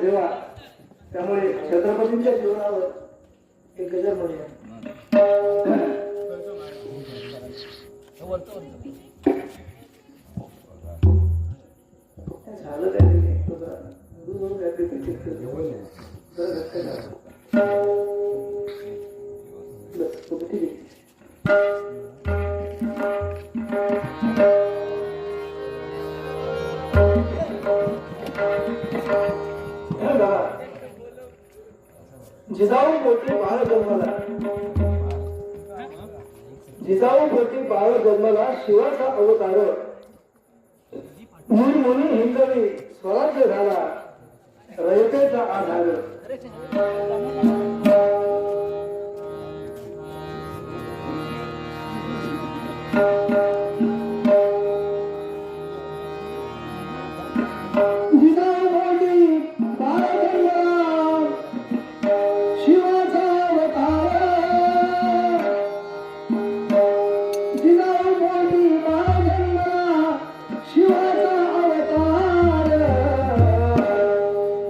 देवा त्यामुळे छत्रपतींच्या जीवनावर एक गजर म्हणूया. झालं जिजाऊ पोटी बाळ जन्मला, जिजाऊ पोटी बाळ जन्मला शिवाचा अवतार, मुनी हिंदवी स्वराज्य झाला रयतेचा आधार.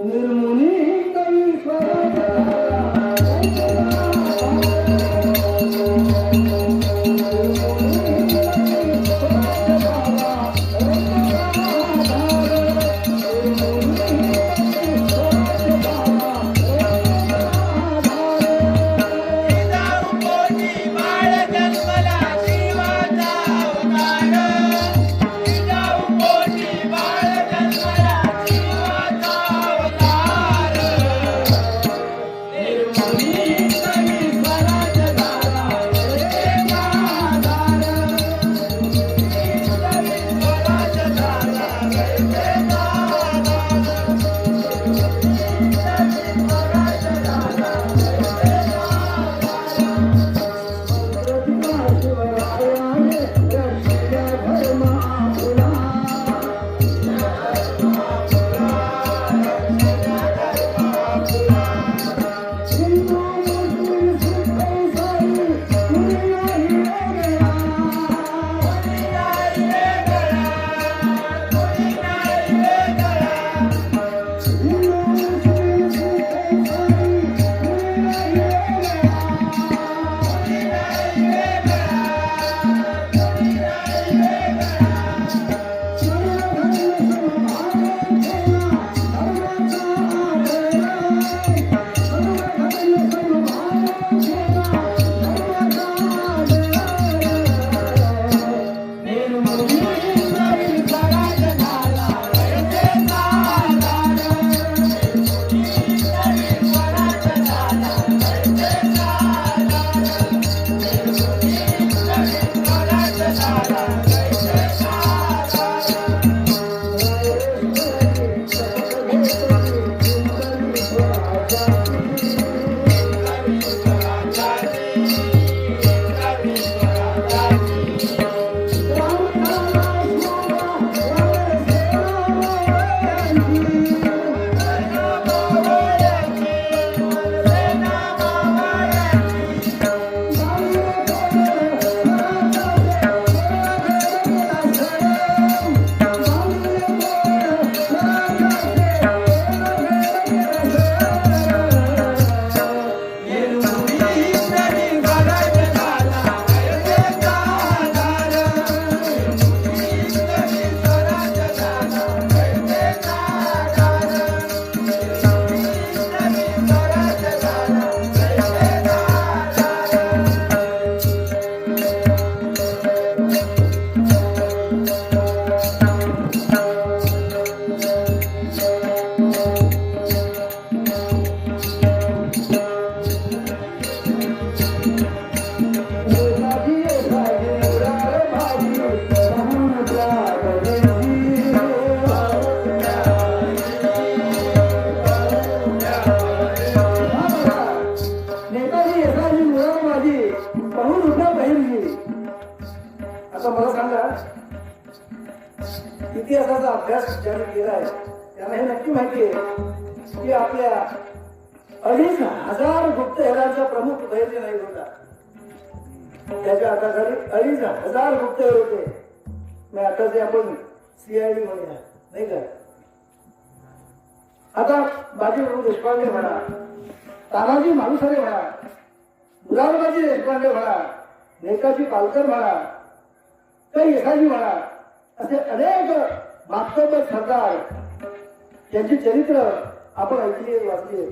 निर्मुनी कवी स्वराज्य इतिहासाचा अभ्यास ज्याने केला आहे त्यांना हे नक्की माहिती आहे की आपल्या 2,500 गुप्तहेरांचा प्रमुख बहिर्जी नाही होता. त्याच्या हाताखाली 2,500 गुप्तहेर होते. मग आता जे आपण CID म्हणूया नाही का. आता बाजीप्रभू देशपांडे म्हणा, तानाजी मालुसरे म्हणा, मुरारबाजी देशपांडे म्हणा, नेताजी पालकर म्हणा, काही यशाजी म्हणा, असे अनेक मातबर सरदार यांची चरित्र आपण ऐकली वाचली.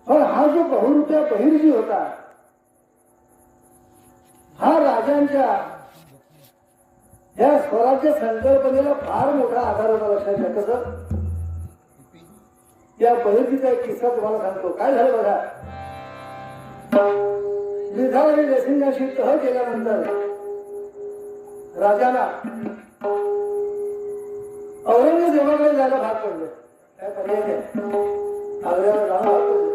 पण हा जो बहुरूप्या बहिर्जी होता हा राजांच्या या स्वराज्य संकल्पनेला फार मोठा आधार होता. लक्षात घ्या. कसं या बहिर्जीचा एक किस्सा तुम्हाला सांगतो. काय झालं बघा. मिर्झा आणि जयसिंगाशी तह केल्यानंतर राजाला औरंगजेबाकडे जायला भाग पडले. काय पर्याय नाही. आग्र्याला जाऊन भाग पडले.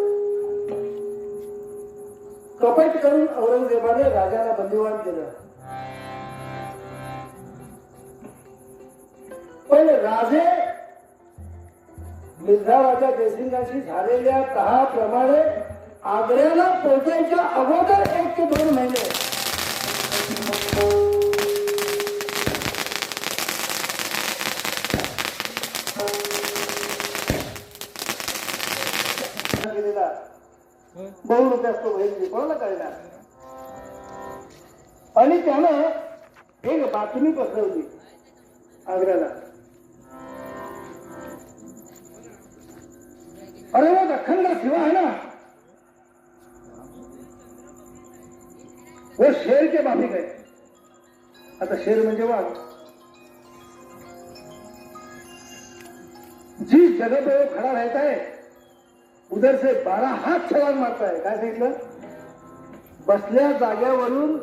कपट करून औरंगजेबाने राजाला बंदिवान केलं. पण राजे मिर्झा राजा जयसिंगाशी झालेल्या तहाप्रमाणे आग्र्याला पोहोचायच्या अगोदर 1 ते 2 महिने बहुरूप असतो बहिर्जी कोणाला कळणार. आणि त्यानं एक बातमी पसरवली आग्र्याला. अरे वो दख्खन का शिवा है ना, वो शेर के माफिक है. आता शेर म्हणजे वाघ. जिस जगह पे वो खड़ा रहता है उधर से 12 हात छलांग मारता है. काय सांगितलं. बसल्या जाग्यावरून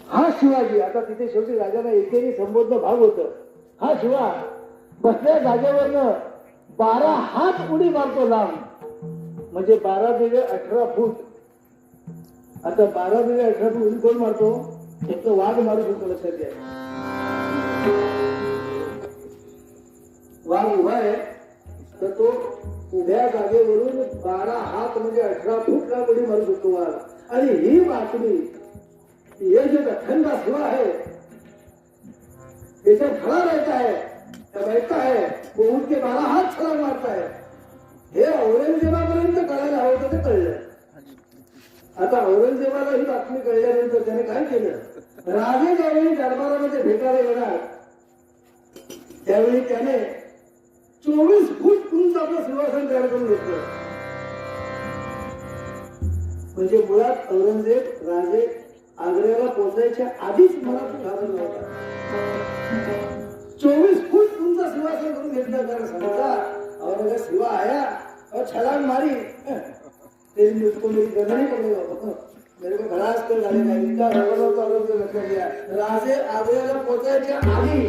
हा शिवाजी. आता तिथे शेवटी राजाला एकेरी संबोधन भाग होतं. हा शिवा बसल्या जागेवरनं 12 हात उडी मारतो लांब. म्हणजे 12 दुणे 18 फूट. आता 12 दुणे 18 फूट उडी कोण मारतो. फक्त वाघ मारू शकतो. लक्षात घ्या. वाघ उभा आहे तर तो उभ्या जागेवरून 12 हात म्हणजे 18 फूट लांब उडी मारू शकतो वाघ. आणि ही बातमी ये जो दख्खन का शिवा है इसे खड़ा रहता है बैठता है वो उनके 12 हात छलांग मारता है. हे औरंगजेबापर्यंत कळायला हवं होतं ते कळलं. आता औरंगजेबाला ही बातमी कळल्यानंतर त्याने काय केलं. राजे ज्यावेळी दरबारामध्ये भेटायला येणार त्यावेळी त्याने 24 फूट उंच आपलं सिंहासन तयार करून घेतलं. म्हणजे मुळात औरंगजेब राजे आग्र्याला पोहोचायच्या आधीच मनात घालवला होता. 24 फूट उंच सिंहासन करून घेतलं. कारण समजा औरंगजेब शिवा आया और छलांग मारी तेरी मुझको मेरी गणना नहीं पड़ेगा. मेरे को बड़ा आजकल झाले नाही. इतका रगडा होता औरंगजेब. लक्षात घ्या. राजे आग्र्याला पोहोचायच्या आधी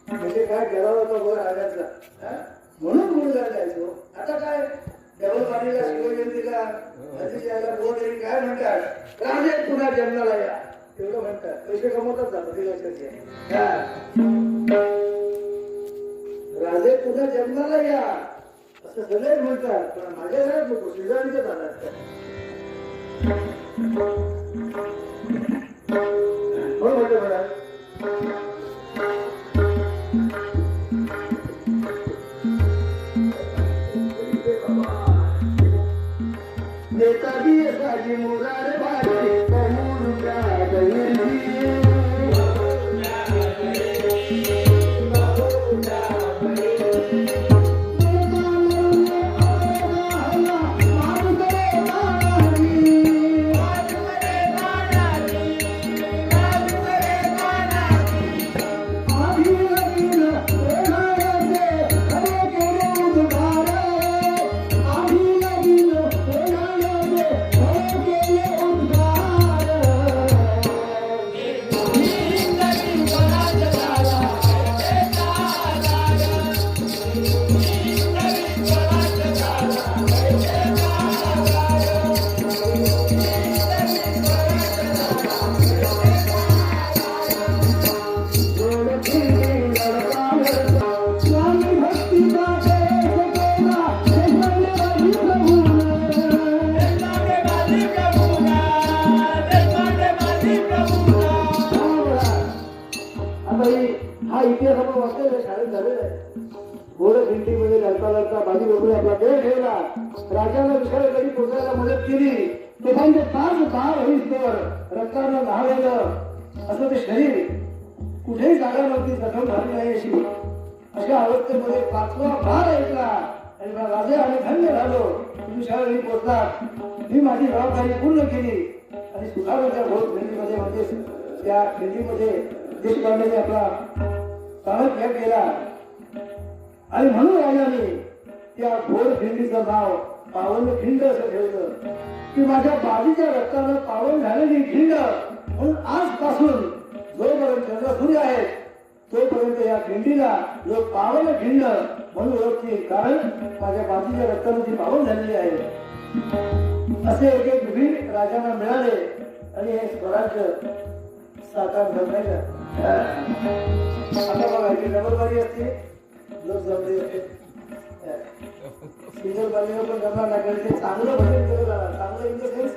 म्हणजे काय करावं होतं बरं राजाचा. म्हणून मुलगा जायचो. आता काय डबल पाणीला शिवजयंतीला हजी यायला बोर्ड येईल काय म्हणतात. राजे पुन्हा जन्माला या एवढं म्हणतात. पैसे कमवतात जातात. ते लक्षात घ्या. राजे पुन्हा जन्माला या असं सगळे म्हणतात. पण माझ्या घरात नको शेजारीचे जातात. कोण म्हणतो बघा. नेताजी यशाजी मुरारबाजी बहुरूप्या बहिर्जी. आपण वाचलेलं शाळेत झालेलं आहे. घोड भिंतीमध्ये लढता लढता बाजी बरोबर आपला देह ठेवला. राजाला विशाळ गडी पोचायला मदत केली. तोफांचे तास धार होईस्तोवर रक्तानं न्हालेलं असं ते शरीर कुठेही जागा नव्हती, जखम झाली नाही अशी. अशा अवस्थेमध्ये पाचवा भार ऐकला आणि राजे आणि धन्य झालो. तुम्ही शाळेत पोचलात, मी माझी जबाबदारी पूर्ण केली आणि सुधारणाच्या घोड खिंडीमध्ये म्हणजे त्या खिंडीमध्ये देशपांडेने आपला प्राणत्याग केला. आणि म्हणून राजाने त्या घोड खिंडीचं नाव पावन खिंड असं ठेवलं की माझ्या बाजीच्या रक्तानं पावन झालेली खिंड. म्हणून आजपासून जोपर्यंत चंद्र सूर्य आहेत तोपर्यंत या खिंडीला लोक पावन खिंड म्हणून ओळखतील, कारण माझ्या बाजीच्या रक्तानं ती पावन झालेली आहे. असे एक एक वीर राजांना मिळाले आणि हे स्वराज्य साकार झालं नाही का. आता बघा ही जबाबदारी असते, लोक जमले असते सिंगल बाजीला पण जमणार लागेल. ते चांगलं भजन केलं जाणार, चांगलं इन द सेन्स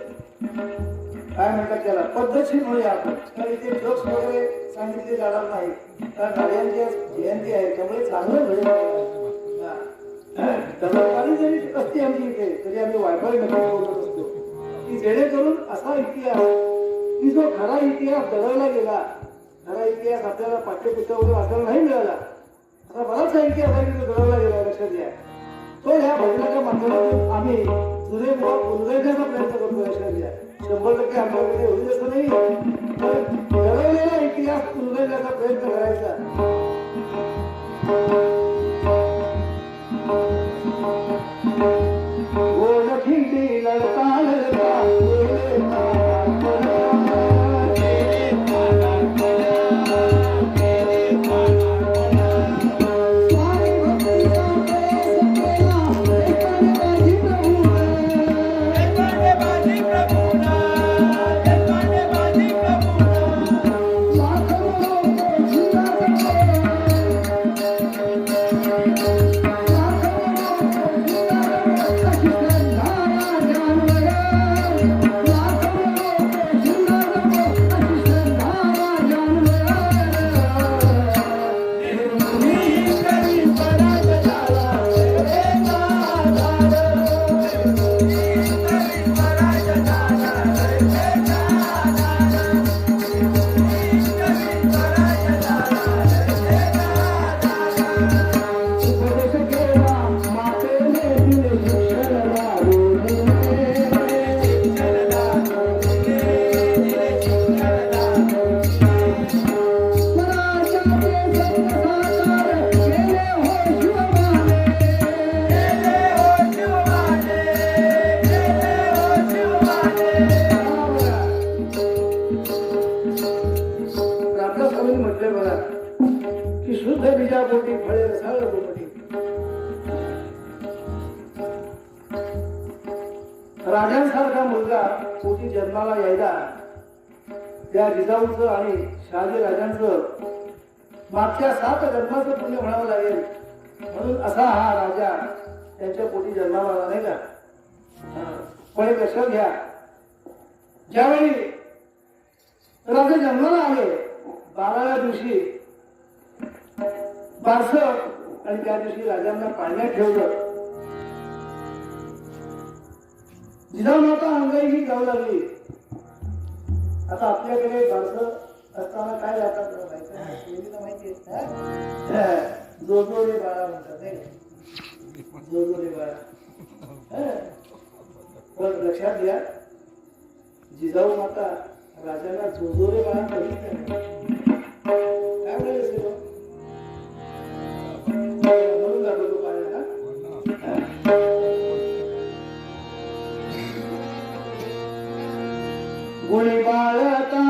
काय म्हणतात त्याला पद्धतशीर म्हणूया आपण. कारण इथे जोक्स वगैरे सांगितले जाणार नाही, कारण कार्यांची जयंती आहे त्यामुळे चांगलं भजन जबाबदारी जरी असते आमची इथे तरी आम्ही वायफाय नका बोलत असतो की जेणेकरून असा इतिहास की जो खरा इतिहास दडवला गेला, खरा इतिहास आपल्याला पाठ्यपुस्तकामध्ये वाचायला नाही मिळाला, असा बराचसा इतिहास आहे की तो दडवला गेला. लक्षात घ्या, तो ह्या भजनाच्या माध्यमातून आम्ही जुने उलगडण्याचा प्रयत्न करतो. लक्षात घ्या, 100% आमच्याकडे होईल असं नाही, पण दडवलेला इतिहास उलगडण्याचा प्रयत्न करायचा. गोड खिंडी लढता लढता राजांसारखा मुलगा पोटी जन्माला यायला त्या जिजाऊचं आणि शहाजी राजांचं मागच्या 7 जन्माचं पुण्य म्हणावं लागेल. म्हणून असा हा राजा त्यांच्या पोटी जन्माला आला नाही का. पण एक लक्षात घ्या, ज्यावेळी राजा जन्माला आले 12व्या दिवशी बारस आणि त्या दिवशी राजांना पाळण्यात ठेवलं. जिजाऊ माता अंगाई ही जाऊ लागली. आता आपल्याकडे बारस असताना काय जातात माहिती आहे, जो जो रे बाळा म्हणतात, जो जो रे बाळा. पण लक्षात घ्या, जिजाऊ माता राजाला जो जो रे बाळा कधीच काय म्हणायचं म्हणून जातो तो पाण्याला. गुणी बाळता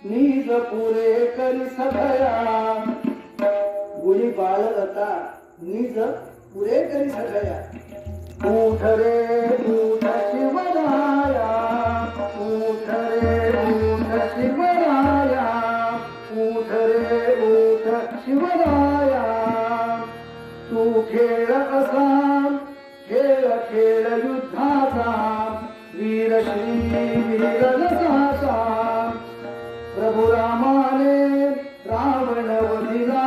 निज पुरे करी सखया, गुणी बाळता निज पुरे करी सखया. उठ रे उठ शिवराया, उठ रे उठ शिवराया, उठ रे उठ शिवराया. तू खेळ असा खेळ खेळ युद्धाचा, वीर श्री वीर रसाचा. प्रभू रामाने रावण वधिला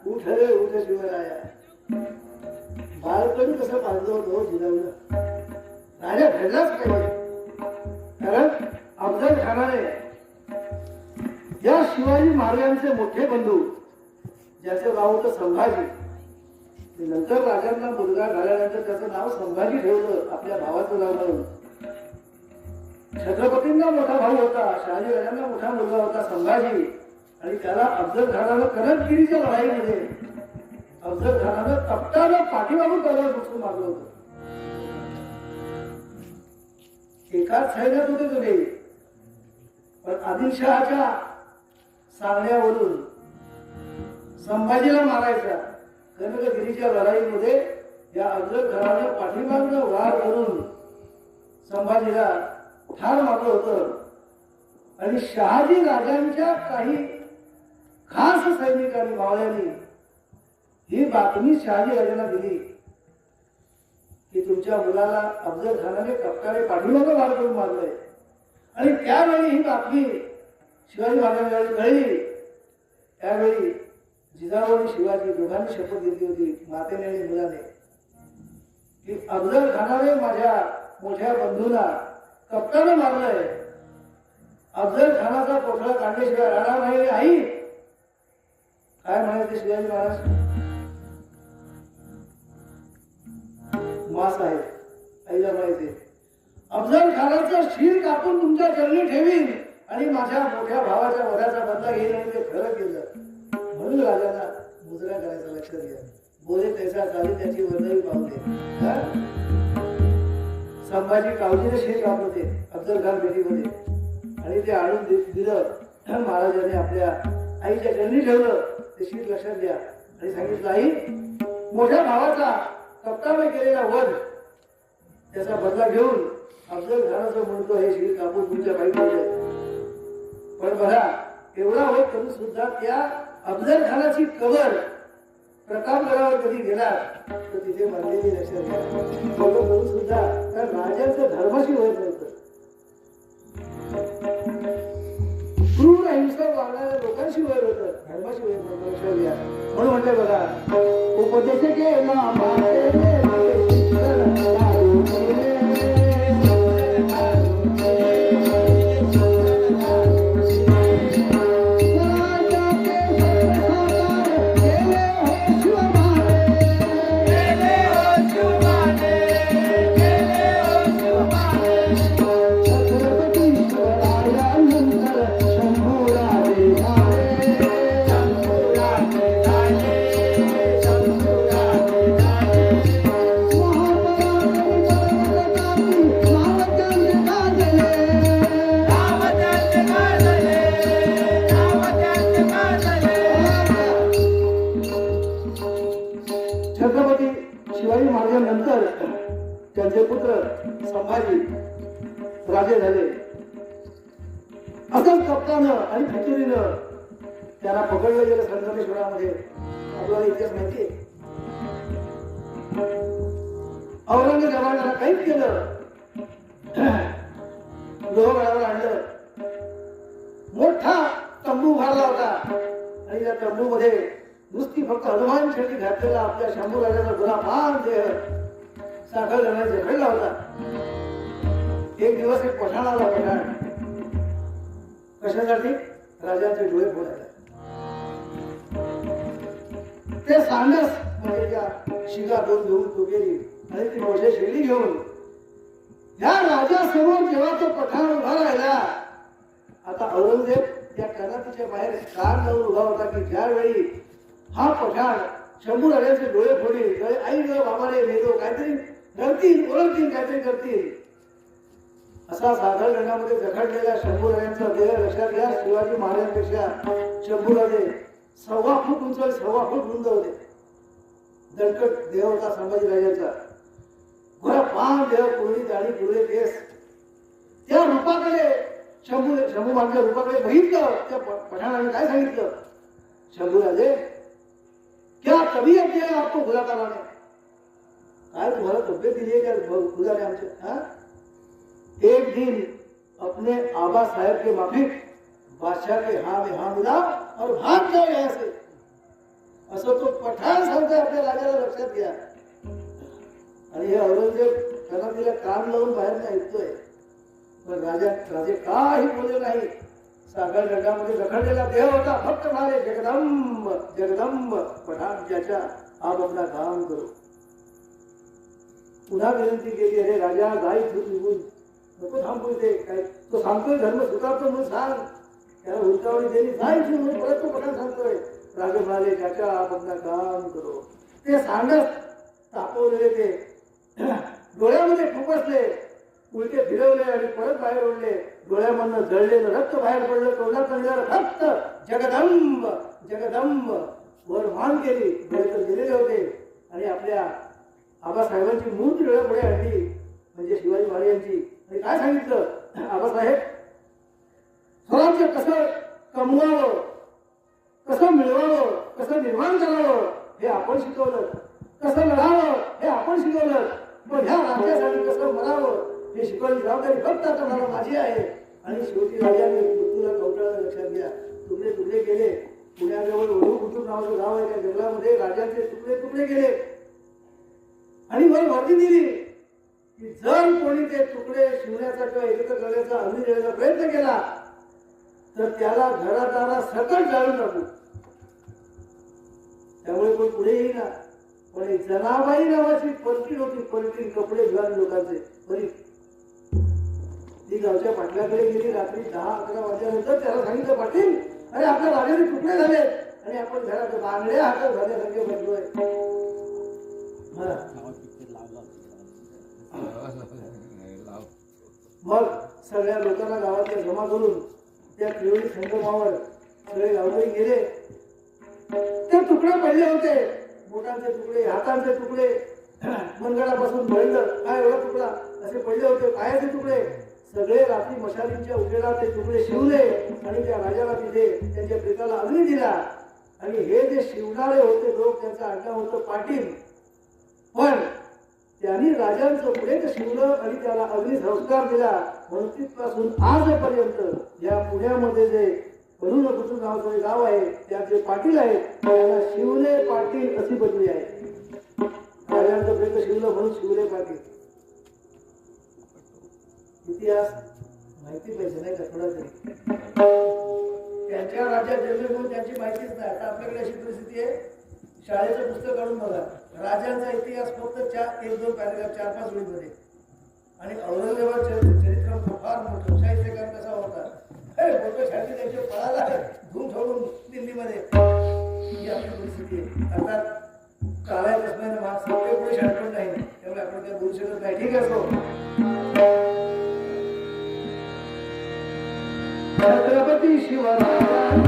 उठ रे उठ शिवराया. बाळकडून कसं पाहिलं होतं जिजाऊला. राजा घडलाच पाहिजे. कारण अफजल खानाने या शिवाजी महाराजांचे मोठे बंधू ज्याचं नाव होतं संभाजी, नंतर राजांना मुलगा झाल्यानंतर त्याचं नाव संभाजी ठेवलं आपल्या भावाचं नाव म्हणून. छत्रपतींना मोठा भाऊ होता, शहाजी राजांना मोठा मुलगा होता संभाजी, आणि त्याला अफजल खानानं कनकगिरीच्या लढाईमध्ये अफजल खानानं कप्तानं पाठीमागून त्याला घुसून मारलं होतं. एकाच सैन्यात होते तुम्ही, पण आदिलशहाच्या सांगण्यावरून संभाजीला मारायचा कनकगिरीच्या लढाईमध्ये या अफजल खानानं पाठीमागनं वार करून संभाजीला ठार मारलं होतं. आणि शहाजी राजांच्या काही खास सैनिकांनी मावळ्यांनी ही बातमी शहाजी राजांना दिली की तुमच्या मुलाला अफजल खानाने कप्ताने पाठीमागं वार करून मारलंय. आणि त्यावेळी ही बातमी शिवाजी महाराजांना कळली. त्यावेळी जिजाऊ आणि शिवाजी दोघांनी शपथ घेतली होती मातेने आणि मुलाने की अफजल खानाने माझ्या मोठ्या बंधूला कप्तानं मारलंय. अफजल खानाचा पोटला काढल्याशिवाय राहणार नाही. आई काय म्हणायचे शिवाजी महाराज? मास आहे. आईला म्हणायचे अफजल खानाचं शीर कापून तुमच्या चरणी ठेवीन आणि माझ्या मोठ्या भावाच्या वधाचा बदला घेईन. आणि ते खरं केलं. म्हणून राजांना मुजरा करायचं लक्षात घ्या. बोले त्याचा चाली त्याची वर्णवी पावले. संभाजी कावजीने शीर कापत होते अफजल खान भेटीमध्ये, आणि ते आणून दिलं. महाराजांनी आपल्या आईच्या चरणी ठेवलं. ते शीर लक्षात घ्या आणि सांगितलं आई मोठ्या भावाचा कप्ताने केलेला वध त्याचा बदला घेऊन अफजल खानाचं म्हणतो हे शीर कापून तुमच्या पायी ठेवलंय. पण बघा एवढा वध करून सुद्धा त्या अफजल खानाची कबर प्रतापगडावर कधी गेला तर तिथे मानलेली लक्षात घ्या करून सुद्धा त्या राजांचं धर्माशी वध नव्हतं. क्रूर अहिंसक वागणाऱ्या लोकांशी वैर होतं, धर्माशी वैर नव्हतं. लक्षात घ्या. म्हणून म्हणते बघा उपदेश केला त्यांचे पुत्र संभाजी राजे झाले. असं कप्तानं आणि फिकिरीनं त्याला पकडलं गेलं संगमेश्वरामध्ये. आपल्याला इतिहास माहिती आहे. औरंगजेबाने त्याला काहीच केलं. लोहगडावर आणलं. मोठा तंबू उभारला होता आणि त्या तंबू मध्ये नुसती फक्त हनुमान छडी घातलेला आपल्या शंभू राजाचा गुलाफान देह साखर करण्याचा घडला होता. एक दिवस एक पठाण आला. पठाण कशासाठी? राजांचे डोळे फोडायला. ते सांडस म्हणजे त्या शिगा दोन घेऊन तुकेली आणि ती मोठ्या शेळी घेऊन या राजासमोर जेव्हा तो पठाण उभा राहिला. आता औरंगजेब त्या कनातीच्या बाहेर कार जाऊन उभा होता की ज्यावेळी हा पठाण शंभू राजांचे डोळे फोडील, आई ग बाबा रे मेलो काहीतरी करतील, ओळखतील, काहीतरी करतील, असा साधारण रंगामध्ये जखडलेला शंभू राजांचा देह लक्षात घ्या. शिवाजी महाराजांपेक्षा शंभू राजे 1.25 फूट उंच, 1.25 फूट रुंद होते. दणकट देह होता संभाजी राजांचा. घोडा पान देह, कुरडी दाढी, कुरडे केस. त्या रूपाकडे शंभू महाराजांच्या रूपाकडे बघितलं. त्या पठाणाने काय सांगितलं? शंभू राजे क्या तबीयत है आपको खुदा ताला ने? काय तुम्हाला तब्येत दिली है क्या खुदा ने हमसे? एक दिन अपने आबा साहब के माफिक बादशाह के हाँ में हाँ मिला और भाग जाओ यहाँ से. असं तो पठाण सांगतोय आपल्या राजाला, लक्षात घ्या. आणि हे औरंगजेब त्याला तिला कान लावून बाहेर ऐकतोय, पण राजे काही बोलले नाही. सागर गंगामध्ये रखडलेला देह होता, फक्त म्हणाले जगदंब जगदंब पठाण ज्याच्या आप आपला काम करो. पुन्हा विनंती केली, अरे राजा जाई निघून नको थांबू दे, काय तो सांगतोय धर्म स्वीकारतो म्हणून सांग, त्याला हुलकावणी दिली, जाई म्हणून परत तो पठाण सांगतोय. राजे म्हणाले ज्याच्या आप आपला काम करो. ते सांगत तापवलेले ते डोळ्यामध्ये खुपसले, उलटे फिरवले आणि परत बाहेर ओढले. डोळ्यामधनं जळलेलं रक्त बाहेर पडलं, तोंडात निघालं फक्त जगदंब जगदंब. वर मान केली, डोळे तर गेलेले होते आणि आपल्या आबासाहेबांची मूर्ती डोळ्यापुढे आणली, म्हणजे शिवाजी महाराजांची. आणि काय सांगितलं, आबासाहेब स्वराज्य कसं कमवावं, कसं मिळवावं, कसं निर्माण करावं हे आपण शिकवलं, कसं लढावं हे आपण शिकवलं, पण ह्या राज्यासाठी कसं मरावं हे शिकवण्याची जबाबदारी फक्त आता मला माझी आहे. आणि शेवटी राजाने मृत्यूला कवटाळलं, लक्षात घ्या. तुकडे तुकडे केले. पुण्याजवळ वडू कुटुंब नावाचं गाव आहे, त्या जंगलामध्ये राजाचे तुकडे तुकडे केले आणि वर वर्दी दिली की जर कोणी ते तुकडे शिवण्याचा किंवा एकत्र करण्याचा अग्नी देण्याचा प्रयत्न केला तर त्याला घरादारा सकट जाळून टाकू. त्यामुळे कोण पुढे येईना. पण एक जनाबाई नावाची पलटीन होती, पलटीन कपडे घालून लोकांचे बरी. ती गावच्या पाटलाकडे गेली रात्री 10-11 वाजल्यानंतर. त्याला सांगितलं, पाटील अरे आपल्या राजाने तुकडे झाले आणि आपण घरात बांगड्या हातात झाल्यासारखे बसलोय. मग सगळ्या लोकांना गावातल्या जमा करून त्या त्रिवेणी संगमावर सगळे गावकरी गेले. ते तुकडे पडले होते, बोटांचे तुकडे, हातांचे तुकडे, मनगडापासून बळलं काय एवढा तुकडा असे पडले होते, पायाचे तुकडे. सगळे रात्री मशालींच्या उजेडात ते तुकडे शिवले आणि त्या राजाला तिथे त्यांच्या प्रेताला अग्नी दिला. आणि हे जे शिवणारे होते लोक, त्यांचं आडनाव होतं पाटील. पण त्यांनी राजांचं पुढे शिवलं आणि त्याला अग्नी संस्कार दिला. म्हणून तिथपासून आजपर्यंत या पुण्यामध्ये जे वरुण कुटुंब नावाचं गाव आहे, त्यात जे पाटील आहेत त्यांना शिवले पाटील अशी बदली आहे. राजांचं प्रेत शिवलं म्हणून शिवले पाटील. इतिहास माहिती पाहिजे नाही का थोडा तरी. त्यांच्या राज्यात जन्म म्हणून त्यांची माहितीच नाही. आता आपल्याकडे अशी परिस्थिती आहे, शाळेचं पुस्तक काढून बघा, राजांचा इतिहास फक्त 1-2 पॅरेग्राफ 4-5 ओळीमध्ये. आणि औरंगजेबाचं चरित्र फार मोठं, साहित्यकार कसा होता, फोटो छाती त्यांच्या पळाला धूम सोडून दिल्लीमध्ये. ही आपली परिस्थिती आहे. अर्थात काळात असणारे सगळे पुढे शाळेपण नाही, त्यामुळे आपण त्या बोलू शकत नाही. ठीक आहे. छत्रपती शिवराय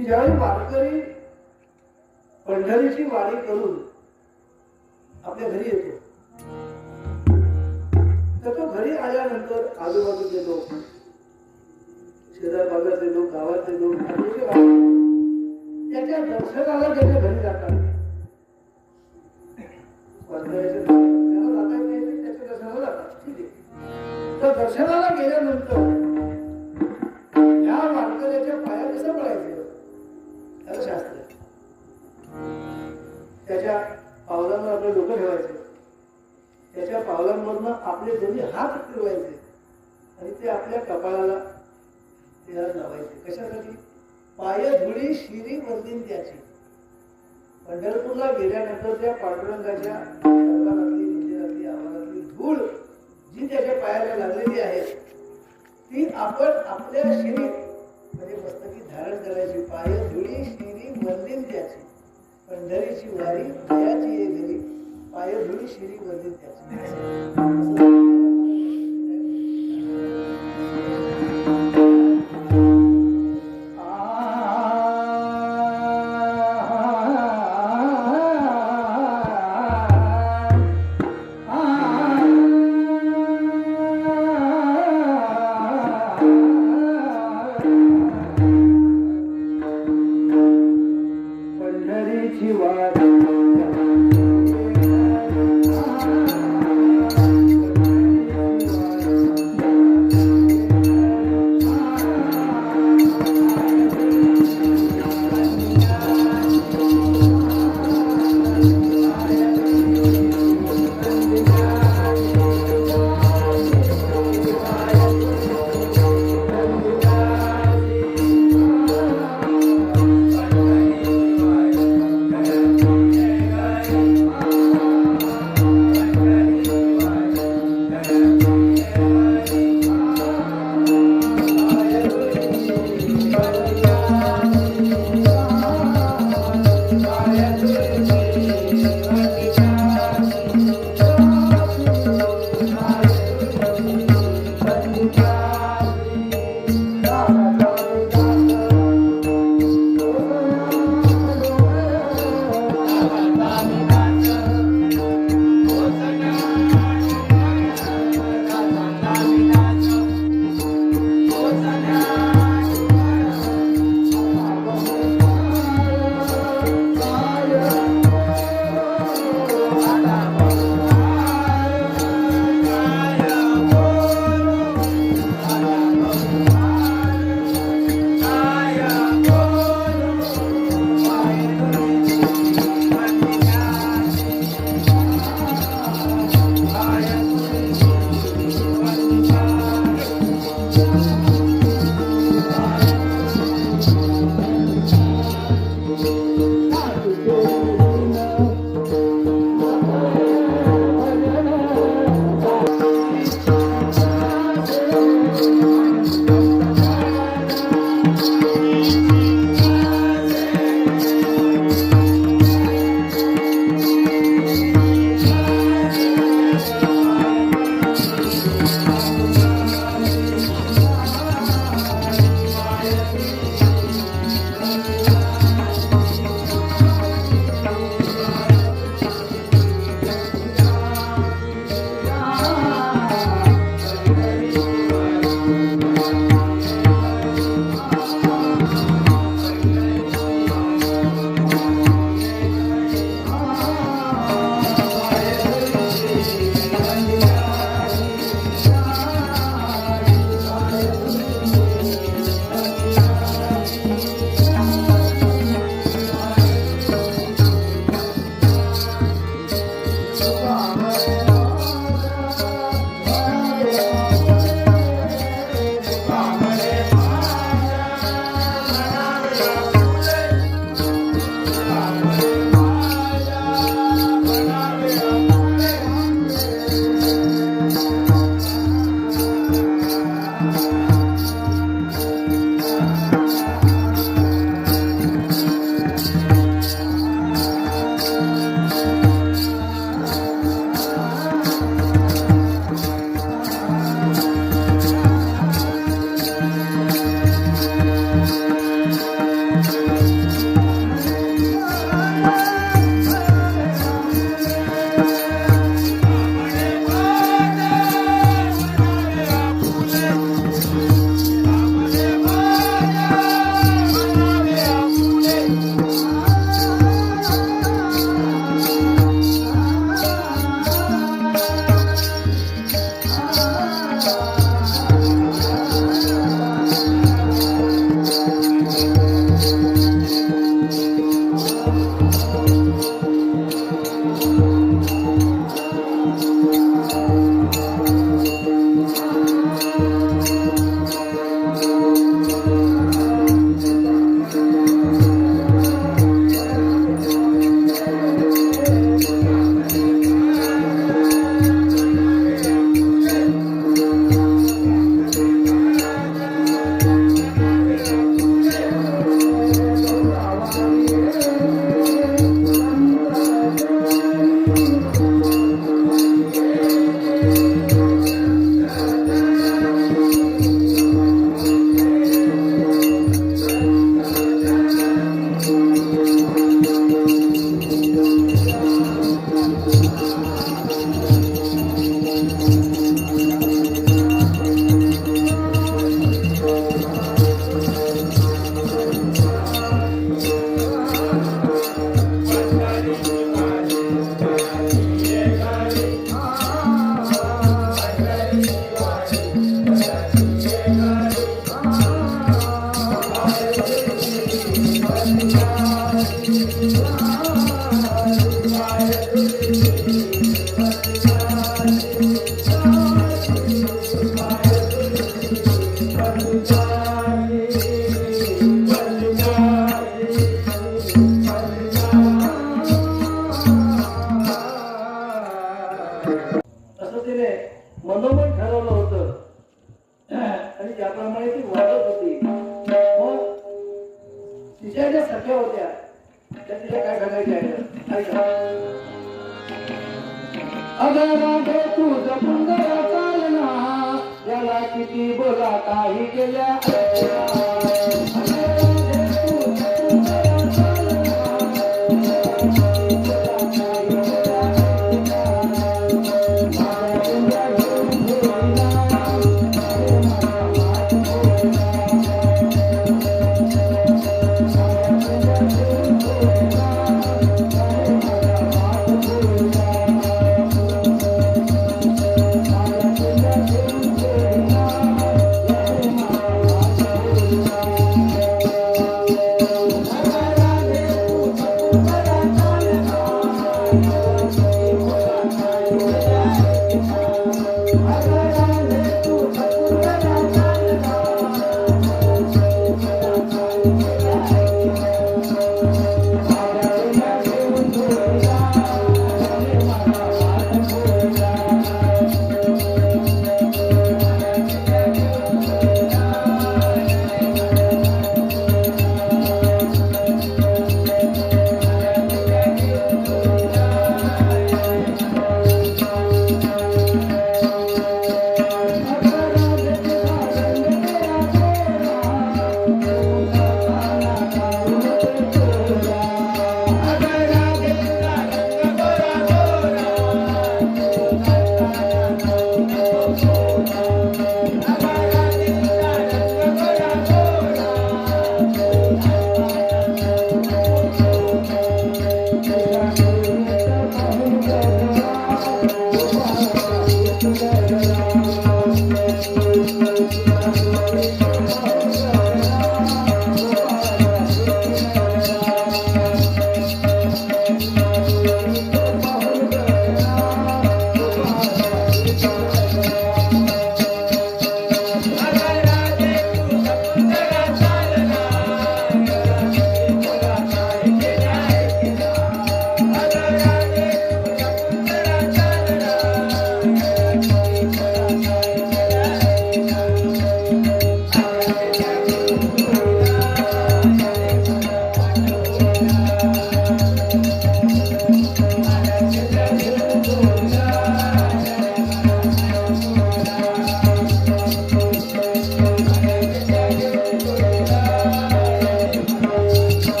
की ज्यावेळी वारकरी पंढरीची वारी करून आपल्या घरी येतो, तर तो घरी आल्यानंतर आजूबाजूचे लोक, शेजार बाजारचे लोक, गावातले लोक, त्याच्या दर्शनाला त्याच्या घरी जातात. वारकऱ्याच्या दर्शनाला जाता येत नाही, त्याच्या दर्शनाला जातात. ठीक आहे. तर दर्शनाला गेल्यानंतर या वारकऱ्याच्या पाया कसं पडायचं त्याला शास्त्र आहे. त्याच्या पावलांवर आपले डोकं ठेवायचे, त्याच्या पावलांवरनं आपले दोन्ही हात फिरवायचे आणि ते आपल्या कपाळाला लावायचे. कशासाठी? पाय धुळी शिरी वंदीन त्याची. पंढरपूरला गेल्यानंतर त्या पांडुरंगाच्या दरबारातली, मंदिरातली, आवारातली धूळ जी त्याच्या पायाला लागलेली आहे ती आपण आपल्या शिरीत म्हणजे मस्तकी धारण करायची. पाय धुळी शिरी वंदीन त्याची. पंढरीची वारी दयाची ये घरी, पाय धुळी शिरी वंदीन त्याची. असं तिने मनोमन ठरवलं होतं आणि त्याप्रमाणे ती वागत होती. मग तिच्या ज्या सख्या होत्या त्या तिला काय सांगायच्या ऐका. अगं राधे तुझं सुंदर चालना याला किती बोला काही केल्या.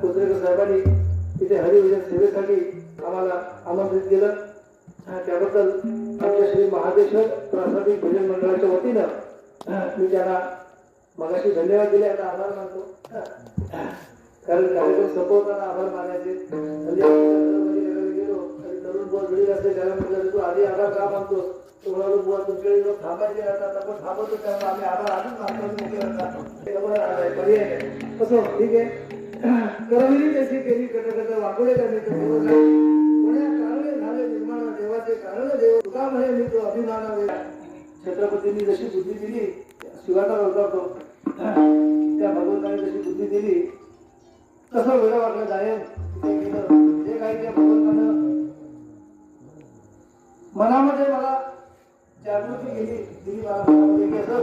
कोचरेकर साहेबांनी तिथे हरिभजन सेवेसाठी आम्हाला आमंत्रित केलं. त्याबद्दल आमच्या श्री महादेश्वर प्रासादिक भजन मंडळाच्या वतीनं मी त्यांना मगाशी धन्यवाद दिले. आता आभार मानतो, कारण कार्यक्रम संपवताना आभार मानायचे. गेलो तरुण बुवा घरी असते, त्याला म्हटलं तू आधी आभार का मानतो? तो म्हणालो बुवा तुमच्याकडे लोक थांबायचे राहतात, आपण थांबवतो त्यामुळे आम्ही आभार अजून मानतो. पर्याय कसं ठीक आहे. करविली त्याची केली कटकट वाकोडे करणे कोण्या कारणे झाले निर्माण देवाचे कारण देव तुका म्हणे मी तो अभिमानावे. छत्रपतींनी जशी बुद्धी दिली शिवाचा होता तो, त्या भगवंताने जशी बुद्धी दिली तसं वेळ वाटलं जाईल जे काही त्या भगवंतानं मनामध्ये मला जागृती केली दिली मला मनामध्ये की असं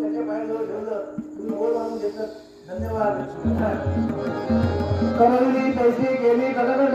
त्याच्या पायाजवळ ठेवलं. तुम्ही ओळ मानून घेतलं, धन्यवाद. कमलनी पैसे गेली कटकट